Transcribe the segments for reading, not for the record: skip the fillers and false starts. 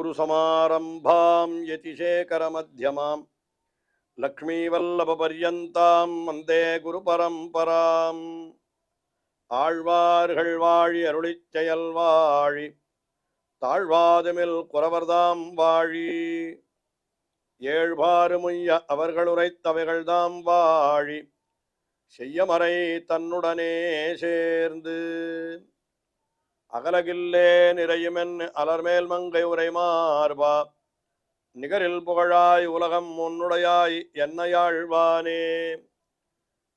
गुरुसमारम्भां यतिशेखरमध्यमां लक्ष्मीवल्लभपर्यन्तां वन्दे गुरुपरम्पराम् ஆழ்வார்கள் வாழி அருளிச் செயல் வாழி தாழ்வாதுமில் குறவர்தாம் வாழி ஏழ்வாறு முய்ய அவர்கள் உரைத்தவைகள்தாம் வாழி செய்யமறை தன்னுடனே சேர்ந்து அகலகில்லே நிறையுமென் அலர்மேல் மங்கை உரை மார்பா நிகரில் புகழாய் உலகம் உன்னுடையாய் என்னையாழ்வானே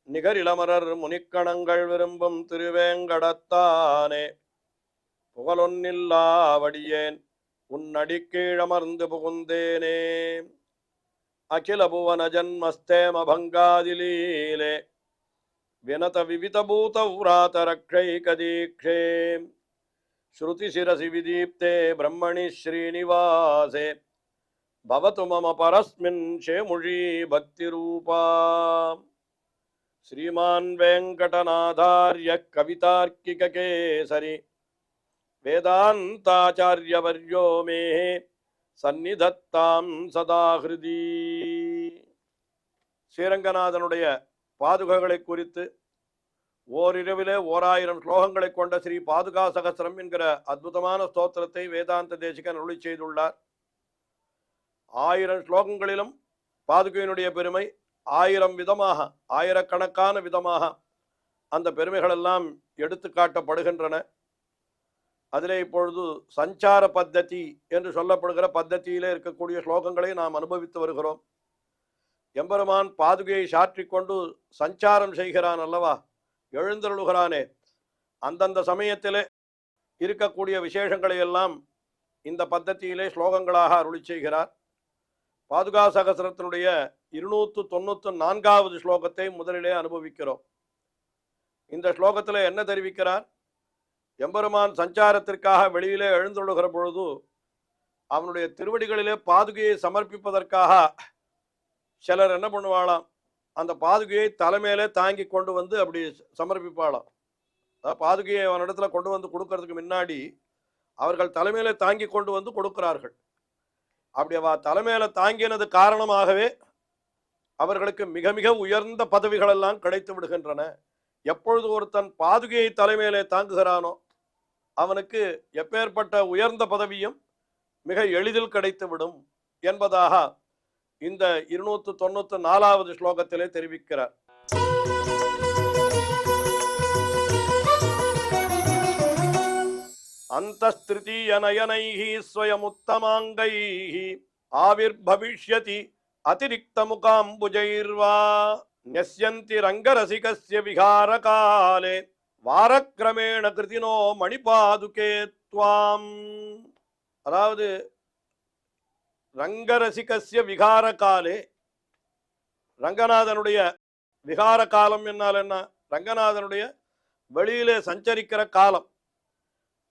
நிகரிலமரர் முனிக்கணங்கள் விரும்பும் திருவேங்கடத்தானே புகழொன்னில்லாவடியேன் உன்னடிக்கீழமர்ந்து புகுந்தேனே அகில புவன ஜன்மஸ்தேம பங்காதிலீலே வினத விவிதபூத உராத ரக்ஷைகதீக்ஷே ஸ்ருதி சிரசி விதீப்தே பிரம்மணி ஸ்ரீனிவாசே பவது மம பரஸ்மின் ஷேமுழி பக்திரூபா श्रीमान वेंकटनाथार्य कवितार्किक केसरी वेदांताचार्यवर्यो मे सन्निधत्तां सदा हृदि ஸ்ரீரங்கநாதனுடைய பாதுகைகளை குறித்து ஓரிரவிலே 1000 ஸ்லோகங்களை கொண்ட ஸ்ரீ பாதுகா சகஸ்ரம் என்கிற அற்புதமான ஸ்தோத்திரத்தை வேதாந்த தேசிகன் அருளி செய்துள்ளார். 1000 ஸ்லோகங்களிலும் பாதுகையினுடைய பெருமை 1000 விதமாக, ஆயிரக்கணக்கான விதமாக அந்த பெருமைகள் எல்லாம் எடுத்து காட்டப்படுகின்றன. அதிலே இப்பொழுது சஞ்சார பத்ததி என்று சொல்லப்படுகிற பத்ததியிலே இருக்கக்கூடிய ஸ்லோகங்களை நாம் அனுபவித்து வருகிறோம். எம்பெருமான் பாதுகையை சாற்றிக்கொண்டு சஞ்சாரம் செய்கிறான் அல்லவா, எழுந்தருளுகிறானே, அந்தந்த சமயத்திலே இருக்கக்கூடிய விசேஷங்களை எல்லாம் இந்த பத்ததியிலே ஸ்லோகங்களாக அருளி செய்கிறார். பாதுகா சகஸ்ரத்தினுடைய 294வது ஸ்லோகத்தை முதலிலே அனுபவிக்கிறோம். இந்த ஸ்லோகத்தில் என்ன தெரிவிக்கிறார்? எம்பெருமான் சஞ்சாரத்திற்காக வெளியிலே எழுந்துள்ளுகிற பொழுது அவனுடைய திருவடிகளிலே பாதுகையை சமர்ப்பிப்பதற்காக சிலர் என்ன பண்ணுவாளாம், அந்த பாதுகையை தலைமையிலே தாங்கி கொண்டு வந்து அப்படி சமர்ப்பிப்பாளாம். பாதுகையை அவனிடத்துல கொண்டு வந்து கொடுக்கறதுக்கு முன்னாடி அவர்கள் தலைமையிலே தாங்கி கொண்டு வந்து கொடுக்கிறார்கள். அப்படி அவ தலைமையில தாங்கினது காரணமாகவே அவர்களுக்கு மிக மிக உயர்ந்த பதவிகள் எல்லாம் கிடைத்து விடுகின்றன. எப்பொழுது ஒருத்தன் பாதுகையை தலைமையிலே தாங்குகிறானோ அவனுக்கு எப்பேற்பட்ட உயர்ந்த பதவியும் மிக எளிதில் கிடைத்துவிடும் என்பதாக இந்த 294வது ஸ்லோகத்திலே தெரிவிக்கிறார். अंतस्त्रितीय नयनैः स्वयमुत्तमाङ्गैः आविर्भविष्यति अतिरिक्तमुकाम्बुजैर्वा न्यस्यन्ति रङ्गरसिकस्य विहारकाले वारक्रमेण कृतिनो मणिपादुके त्वाम्. அதாவது ரங்கரசிகஸ்ய விகார காலே, ரங்கநாதனுடைய விகார காலம் என்னால் என்ன, ரங்கநாதனுடைய வெளியிலே சஞ்சரிக்கிற காலம்.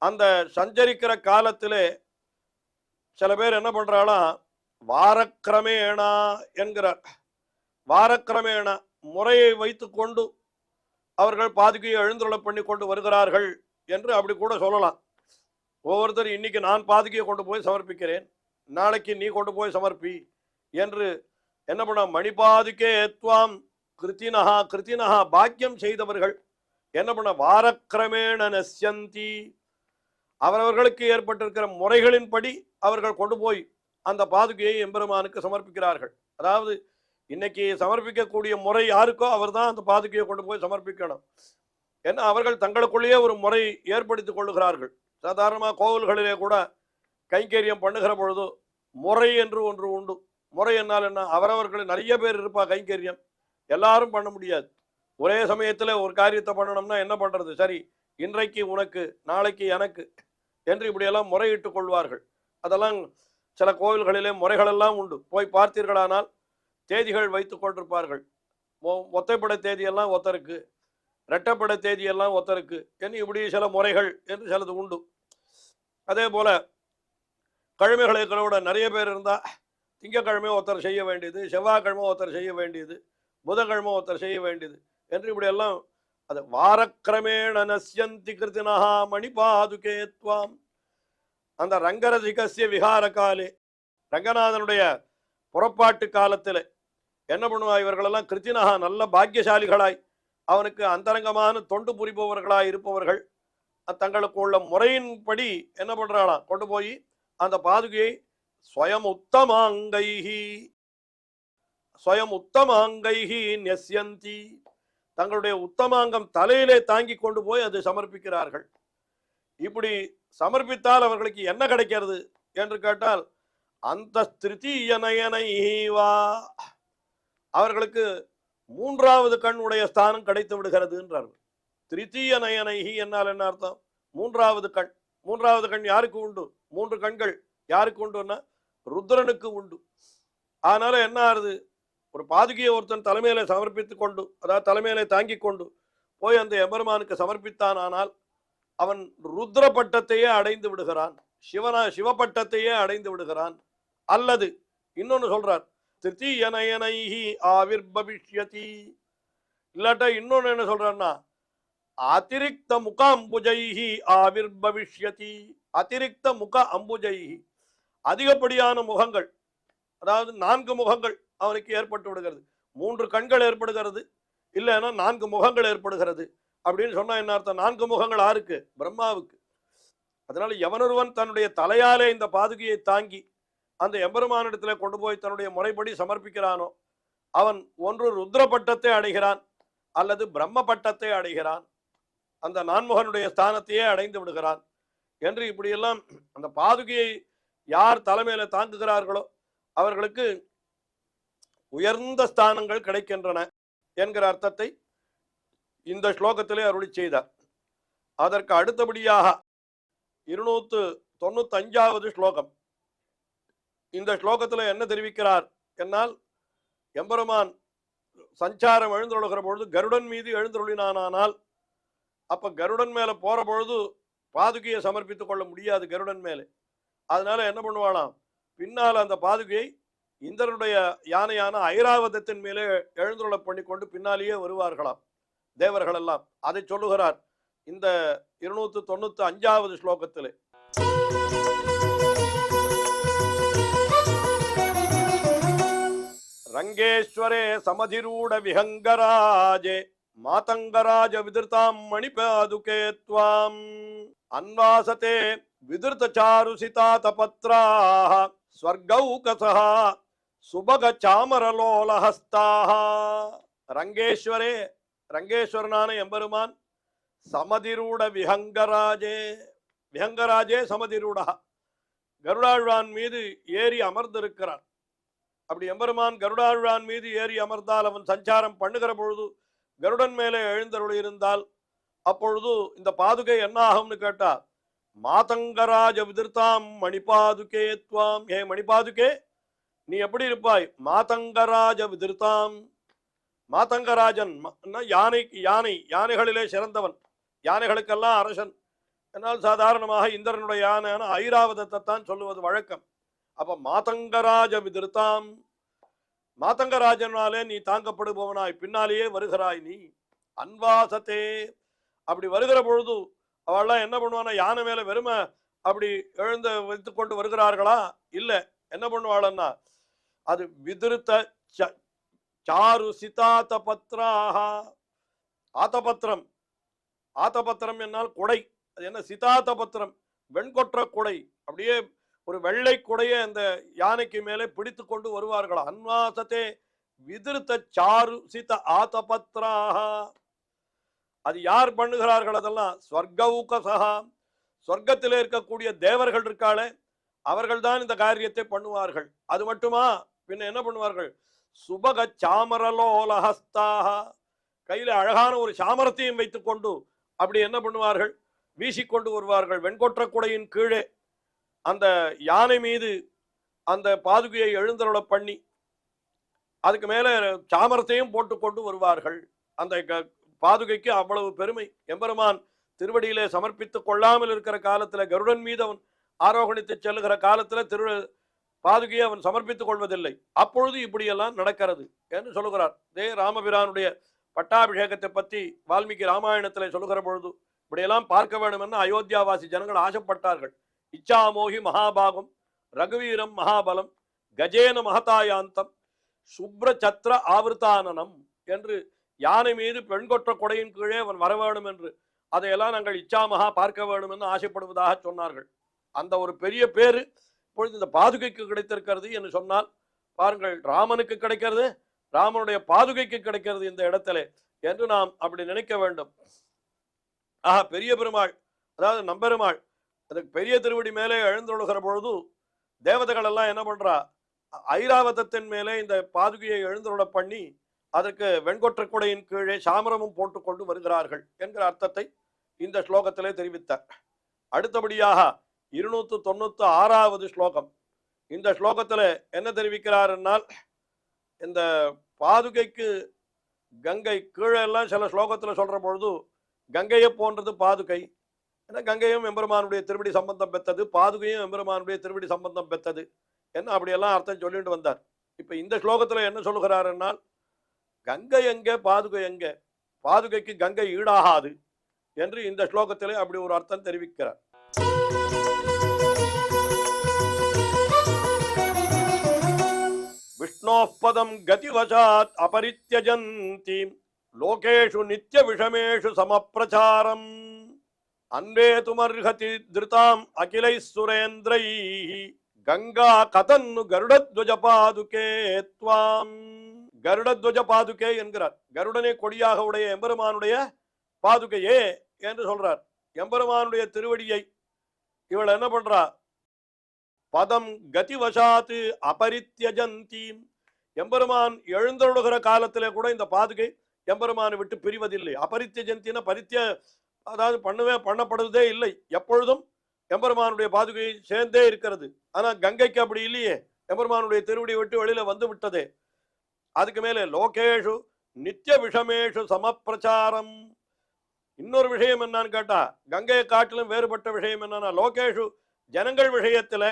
அந்த சஞ்சரிக்கிற காலத்திலே சில பேர் என்ன பண்றாளா, வாரக்கிரமேணா என்கிறார். வாரக்கிரமேண முறையை வைத்து கொண்டு அவர்கள் பாதுகையை எழுந்துள்ள பண்ணி கொண்டு வருகிறார்கள் என்று அப்படி கூட சொல்லலாம். ஒவ்வொருத்தர் இன்னைக்கு நான் பாதுகையை கொண்டு போய் சமர்ப்பிக்கிறேன், நாளைக்கு நீ கொண்டு போய் சமர்ப்பி என்று என்ன பண்ண, மணிபாதுகே ஏத்வாம் கிருத்தினஹா, கிருத்தினஹா பாக்கியம் செய்தவர்கள் என்ன பண்ண, வாரக்கிரமேண நஸ்யந்தி, அவரவர்களுக்கு ஏற்பட்டிருக்கிற முறைகளின்படி அவர்கள் கொண்டு போய் அந்த பாதுகையை எம்பெருமானுக்கு சமர்ப்பிக்கிறார்கள். அதாவது இன்னைக்கு சமர்ப்பிக்கக்கூடிய முறை யாருக்கோ அவர் தான் அந்த பாதுகையை கொண்டு போய் சமர்ப்பிக்கணும். ஏன்னா அவர்கள் தங்களுக்குள்ளேயே ஒரு முறை ஏற்படுத்திக் கொள்ளுகிறார்கள். சாதாரணமாக கோவில்களிலே கூட கைங்கரியம் பண்ணுகிற பொழுது முறை என்று ஒன்று உண்டு. முறை என்னால் என்ன, அவரவர்கள் நிறைய பேர் இருப்பா, கைங்கரியம் எல்லாரும் பண்ண முடியாது. ஒரே சமயத்தில் ஒரு காரியத்தை பண்ணணும்னா என்ன பண்ணுறது, சரி இன்றைக்கு உனக்கு நாளைக்கு எனக்கு என்று இப்படியெல்லாம் முறையிட்டு கொள்வார்கள். அதெல்லாம் சில கோவில்களிலே முறைகளெல்லாம் உண்டு. போய் பார்த்தீர்களானால் தேதிகள் வைத்து கொண்டிருப்பார்கள். ஒத்தைப்படை தேதியெல்லாம் ஒத்தருக்கு, இரட்டைப்படை தேதியெல்லாம் ஒத்தருக்கு என்று இப்படி சில முறைகள் என்று சிலது உண்டு. அதே போல கிழமைகளோட நிறைய பேர் இருந்தால் திங்கக்கிழமை ஒருத்தர் செய்ய வேண்டியது, செவ்வாய்க்கிழமை ஒருத்தர் செய்ய வேண்டியது, புதன்கிழமை ஒருத்தர் செய்ய வேண்டியது என்று இப்படியெல்லாம் அது வாரக்கிரமேண நஸ்யந்தி கிருத்தினஹா மணிபாதுகே த்வாம். அந்த ரங்கரசிகசிய விகார காலே, ரங்கநாதனுடைய புறப்பாட்டு காலத்தில் என்ன பண்ணுவா, இவர்களெல்லாம் கிருத்தினகா நல்ல பாக்கியசாலிகளாய் அவனுக்கு அந்தரங்கமான தொண்டு புரிபவர்களாய் இருப்பவர்கள் தங்களுக்கு உள்ள முறையின்படி என்ன பண்றாளாம், கொண்டு போய் அந்த பாதுகையை ஸ்வயம் உத்தமாங்கைஹி நெஸ்யந்தி, தங்களுடைய உத்தமாங்கம் தலையிலே தாங்கி கொண்டு போய் அதை சமர்ப்பிக்கிறார்கள். இப்படி சமர்ப்பித்தால் அவர்களுக்கு என்ன கிடைக்கிறது என்று கேட்டால், அந்த திருத்தீய நயனைவா, அவர்களுக்கு மூன்றாவது கண் உடைய ஸ்தானம் கிடைத்து விடுகிறது என்றார்கள். திருத்தீய நயனைஹி என்னால் என்ன அர்த்தம்? மூன்றாவது கண். மூன்றாவது கண் யாருக்கு உண்டு? மூன்று கண்கள் யாருக்கு உண்டுன்னா ருத்ரனுக்கு உண்டு. அதனால என்ன ஆறுது, ஒரு பாதுகையை ஒருத்தன் தலைமையில சமர்ப்பித்து கொண்டு, அதாவது தலைமையில தாங்கி கொண்டு போய் அந்த எம்பெருமானுக்கு சமர்ப்பித்தான், ஆனால் அவன் ருத்ர பட்டத்தையே அடைந்து விடுகிறான், சிவபட்டத்தையே அடைந்து விடுகிறான். அல்லது இன்னொன்னு சொல்றார், திருத்தீய நயனைஹி ஆவிர்பவிஷ்யதி, இல்லாட்டா இன்னொன்னு என்ன சொல்றான்னா அதிரிக்த முக அம்புஜைஹி ஆவிர்பவிஷ்யதி. அதிரிக்த முக அம்புஜைஹி, அதிகப்படியான முகங்கள், அதாவது 4 முகங்கள் அவனுக்கு ஏற்பட்டு விடுகிறது. 3 கண்கள் ஏற்படுகிறது, இல்லைன்னா 4 முகங்கள் ஏற்படுகிறது. அப்படின்னு சொன்னா என்ன அர்த்தம்? 4 முகங்கள் யாருக்கு? பிரம்மாவுக்கு. அதனால எவனொருவன் தன்னுடைய தலையாலே இந்த பாதுகையை தாங்கி அந்த எம்பெருமானிடத்துல கொண்டு போய் தன்னுடைய முறைப்படி சமர்ப்பிக்கிறானோ அவன் ஒன்று ருத்ர பட்டத்தை அடைகிறான், அல்லது பிரம்ம பட்டத்தை அடைகிறான், அந்த நான்முகனுடைய ஸ்தானத்தையே அடைந்து விடுகிறான் என்று இப்படியெல்லாம் அந்த பாதுகையை யார் தலைமையில தாங்குகிறார்களோ அவர்களுக்கு உயர்ந்த ஸ்தானங்கள் கிடைக்கின்றன என்கிற அர்த்தத்தை இந்த ஸ்லோகத்திலே அருளி செய்தார். அதற்கு அடுத்தபடியாக 295வது ஸ்லோகம். இந்த ஸ்லோகத்தில் என்ன தெரிவிக்கிறார் என்னால், எம்பெருமான் சஞ்சாரம் எழுந்தருளுகிற பொழுது கருடன் மீது எழுந்தருளினானால், அப்ப கருடன் மேல போற பொழுது பாதுகையை சமர்ப்பித்துக் கொள்ள முடியாது கருடன் மேலே. அதனால என்ன பண்ணுவாளாம், பின்னால் அந்த பாதுகையை இந்திரனுடைய யானையான ஐராவதத்தின் மேலே எழுந்துருள பண்ணி கொண்டு பின்னாலேயே வருவார்களாம் தேவர்கள் எல்லாம். அதை சொல்லுகிறார் இந்த 295வது ஸ்லோகத்திலே. ரங்கேஸ்வரே சமதிரூட விஹங்கராஜே மாதங்கராஜ விதிர்தாம் மணிபாதுகே த்வாம் அன்வாசதே விதிர்தசாருசிதாதபத்ராஹ ஸ்வர்கௌகசஹ சுபக சாமரலோலஹஸ்தாஹ. ரங்கேஸ்வரே, ரங்கேஸ்வரனான எம்பெருமான் சமதிரூட விஹங்கராஜே, விஹங்கராஜே சமதிரூடா, கருடாழ்வான் மீது ஏறி அமர்ந்திருக்கிறார். அப்படி எம்பெருமான் கருடாழ்வான் மீது ஏறி அமர்ந்தால், அவன் சஞ்சாரம் பண்ணுகிற பொழுது கருடன் மேலே எழுந்தருள் இருந்தால், அப்பொழுது இந்த பாதுகை என்ன ஆகும்னு கேட்டா, மாதங்கராஜ விதிர்த்தாம் மணிபாதுகே த்வாம், ஹே மணிபாதுகே நீ எப்படி இருப்பாய்? மாதங்கராஜ விதிர்த்தாம், மாதங்கராஜன் யானைகளிலே சிறந்தவன், யானைகளுக்கெல்லாம் அரசன். என்னால் சாதாரணமாக இந்திரனுடைய யானையான ஐராவதத்தை தான் சொல்லுவது வழக்கம். அப்ப மாதங்கராஜ விதிர்த்தாம், மாதங்கராஜனாலே நீ தாங்கப்படுபவனாய் பின்னாலேயே வருகிறாய் நீ. அன்வாசத்தே, அப்படி வருகிற பொழுது அவள்லாம் என்ன பண்ணுவானா, யானை மேல வெறுமை அப்படி எழுந்து வைத்து கொண்டு வருகிறார்களா? இல்ல, என்ன பண்ணுவாள்னா, அது விதிர்த்த சாரு சிதாத பத்ராஹ, ஆத்தபத்திரம், ஆத்தபத்திரம் என்னால் குடை, அது என்ன சிதாத பத்திரம், வெண்கொற்ற குடை, அப்படியே ஒரு வெள்ளை குடையை அந்த யானைக்கு மேலே பிடித்து கொண்டு வருவார்களா. அன்வாசத்தே விதிர்த்த சாரு சித ஆத்தபத்ராஹ, அது யார் பண்ணுகிறார்கள்? அதெல்லாம் ஸ்வர்கௌகசஹா, சொர்க்கத்திலே இருக்கக்கூடிய தேவர்கள் இருக்காளே அவர்கள் தான் இந்த காரியத்தை பண்ணுவார்கள். அது மட்டுமா, பின்ன என்ன பண்ணுவார்கள்? சுபக சாமரலோலஹஸ்தாக, கையில அழகான ஒரு சாமரத்தையும் வைத்துக் கொண்டு அப்படி என்ன பண்ணுவார்கள்? வீசிக்கொண்டு வருவார்கள். வெண்கொற்ற குடையின் கீழே அந்த யானை மீது அந்த பாதுகையை எழுந்தருள பண்ணி அதுக்கு மேல சாமரத்தையும் போட்டுக்கொண்டு வருவார்கள். அந்த பாதுகைக்கு அவ்வளவு பெருமை. எம்பெருமான் திருவடியிலே சமர்ப்பித்துக் கொள்ளாமல் இருக்கிற காலத்துல, கருடன் மீது அவன் ஆரோகணித்து செல்லுகிற காலத்துல பாதுகையை அவன் சமர்ப்பித்துக் கொள்வதில்லை. அப்பொழுது இப்படியெல்லாம் நடக்கிறது என்று சொல்லுகிறார். இதே ராமபிரானுடைய பட்டாபிஷேகத்தை பற்றி வால்மீகி ராமாயணத்தில் சொல்லுகிற பொழுது இப்படியெல்லாம் பார்க்க வேண்டும் என்று அயோத்தியாவாசி ஜனங்கள் ஆசைப்பட்டார்கள். இச்சாமோகி மகாபாகம் ரகுவீரம் மகாபலம் கஜேன மகதாயாந்தம் சுப்ர சத்ர ஆவர்த்தானனம் என்று யானை மீது பெண் கொற்ற கொடையின் கீழே அவன் வர வேண்டும் என்று அதையெல்லாம் நாங்கள் இச்சாமகா பார்க்க வேண்டும் என்று ஆசைப்படுவதாக சொன்னார்கள். அந்த ஒரு பெரிய பேரு இப்பொழுது இந்த பாதுகைக்கு கிடைத்திருக்கிறது என்று சொன்னால் பாருங்கள், ராமனுக்கு கிடைக்கிறது, ராமனுடைய பாதுகைக்கு கிடைக்கிறது இந்த இடத்திலே என்று நாம் அப்படி நினைக்க வேண்டும். ஆஹா, பெரிய பெருமாள், அதாவது நம்பெருமாள் அதுக்கு பெரிய திருவடி மேலே எழுந்தொழுகிற பொழுது தேவதைகள் எல்லாம் என்ன பண்றா, ஐராவதத்தின் மேலே இந்த பாதுகையை எழுந்தொழ பண்ணி அதற்கு வெண்கொற்ற குடையின் கீழே சாமரமும் போட்டுக்கொண்டு வருகிறார்கள் என்கிற அர்த்தத்தை இந்த ஸ்லோகத்திலே தெரிவித்தார். அடுத்தபடியாக 296வது ஸ்லோகம். இந்த ஸ்லோகத்தில் என்ன தெரிவிக்கிறார் என்னால், இந்த பாதுகைக்கு கங்கை கீழே எல்லாம் சில ஸ்லோகத்தில் சொல்ற பொழுது கங்கையை போன்றது பாதுகை, ஏன்னா கங்கையும் எம்பெருமானுடைய திருவடி சம்பந்தம் பெற்றது, பாதுகையும் எம்பெருமானுடைய திருவடி சம்பந்தம் பெற்றது என்ன அப்படியெல்லாம் அர்த்தம் சொல்லிட்டு வந்தார். இப்ப இந்த ஸ்லோகத்துல என்ன சொல்லுகிறார் என்னால், கங்கை எங்கே பாதுகை எங்கே, பாதுகைக்கு கங்கை ஈடாகாது என்று இந்த ஸ்லோகத்திலே அப்படி ஒரு அர்த்தம் தெரிவிக்கிறார். விஷ்ணோபதம் கதிவசாத் அபரித்யஜந்தி லோகேஷு நித்ய விஷமேஷு சமப்பிரசாரம் அன்வேதுமர்ஹதி திருதாம் அகிலை சுரேந்திரை கங்கா கதன்னு கருடத்வஜ பாதுகே த்வாம். கருடத்வஜ பாதுகே என்கிறார். கருடனை கொடியாக உடைய எம்பெருமானுடைய பாதுகையே என்று சொல்றார். எம்பெருமானுடைய திருவடியை இவள் என்ன பண்றா, பதம் கதிவசாத்து அபரித்யஜந்தி, எம்பெருமான் எழுந்தொழுகிற காலத்திலே கூட இந்த பாதுகை எம்பெருமானை விட்டு பிரிவதில்லை. அபரித்யஜந்தின பரித்திய, அதாவது பண்ணப்படுவதே இல்லை, எப்பொழுதும் எம்பெருமானுடைய பாதுகை சேர்ந்தே இருக்கிறது. ஆனா கங்கைக்கு அப்படி இல்லையே, எம்பெருமானுடைய திருவடி விட்டு வெளியில வந்து விட்டதே. அதுக்கு மேலே லோகேஷு நித்திய விஷமேஷு சமப்பிரச்சாரம். இன்னொரு விஷயம் என்னன்னு கேட்டா, கங்கையை காட்டிலும் வேறுபட்ட விஷயம் என்னன்னா, லோகேஷு ஜனங்கள் விஷயத்துல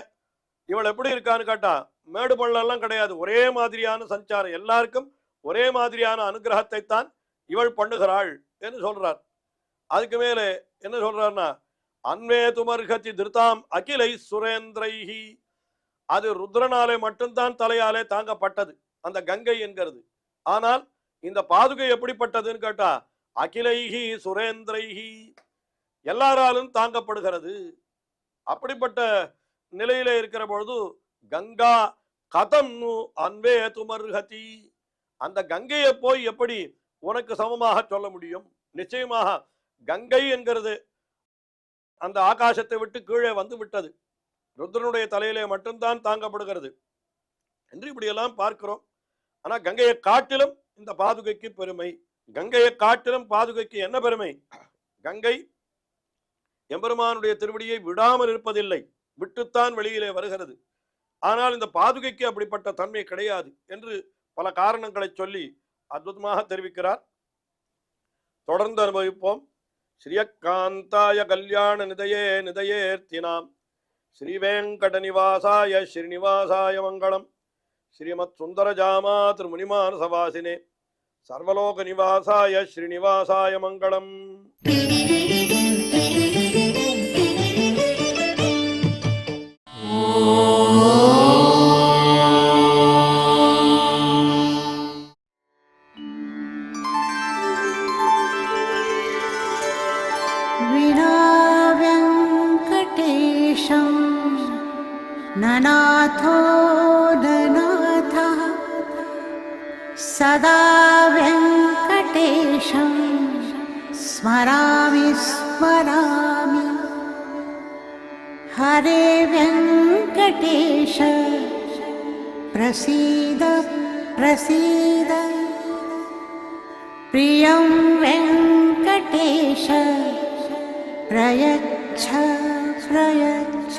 இவள் எப்படி இருக்கான்னு கேட்டா, மேடு பள்ளெல்லாம் கிடையாது, ஒரே மாதிரியான சஞ்சாரம், எல்லாருக்கும் ஒரே மாதிரியான அனுகிரகத்தை தான் இவள் பண்ணுகிறாள் என்று சொல்றார். அதுக்கு மேலே என்ன சொல்றாருன்னா, அன்வே துமர்கதி திருதாம் அகிலை சுரேந்திரைஹி, அது ருத்ரனாலே மட்டும்தான் தலையாலே தாங்கப்பட்டது அந்த கங்கை என்கிறது. ஆனால் இந்த பாதுகை எப்படிப்பட்டதுன்னு கேட்டா, அகிலைஹி சுரேந்திரைஹி, எல்லாராலும் தாங்கப்படுகிறது. அப்படிப்பட்ட நிலையில இருக்கிற பொழுது கங்கா கதம் அன்வே துமர்ஹதி, அந்த கங்கையை போய் எப்படி உனக்கு சமமாக சொல்ல முடியும்? நிச்சயமாக கங்கை என்கிறது அந்த ஆகாசத்தை விட்டு கீழே வந்து விட்டது, ருத்ரனுடைய தலையிலே மட்டும்தான் தாங்கப்படுகிறது என்று இப்படியெல்லாம் பார்க்கிறோம். ஆனா கங்கையை காட்டிலும் இந்த பாதுகைக்கு பெருமை. கங்கையை காட்டிலும் பாதுகைக்கு என்ன பெருமை? கங்கை எம்பெருமானுடைய திருவடியை விடாமல் இருப்பதில்லை, விட்டுத்தான் வெளியிலே வருகிறது. ஆனால் இந்த பாதுகைக்கு அப்படிப்பட்ட தன்மை கிடையாது என்று பல காரணங்களை சொல்லி அற்புதமாக தெரிவிக்கிறார். தொடர்ந்து அனுபவிப்போம். ஸ்ரீயக்காந்தாய கல்யாண நிதயே நிதயேர்த்தினாம் ஸ்ரீவேங்கட நிவாசாய ஸ்ரீனிவாசாய மங்களம். ஸ்ரீமத் சுந்தரஜாமா திருமுனிமானசவாசினே சர்வலோக நிவாசாய ஸ்ரீனிவாசாய மங்களம். ननाथो ननाथः सदा वेङ्कटेशं स्मरामि स्मरामि. हरे वेङ्कटेश प्रसीद प्रसीद. प्रियं वेङ्कटेश प्रयच्छ प्रयच्छ.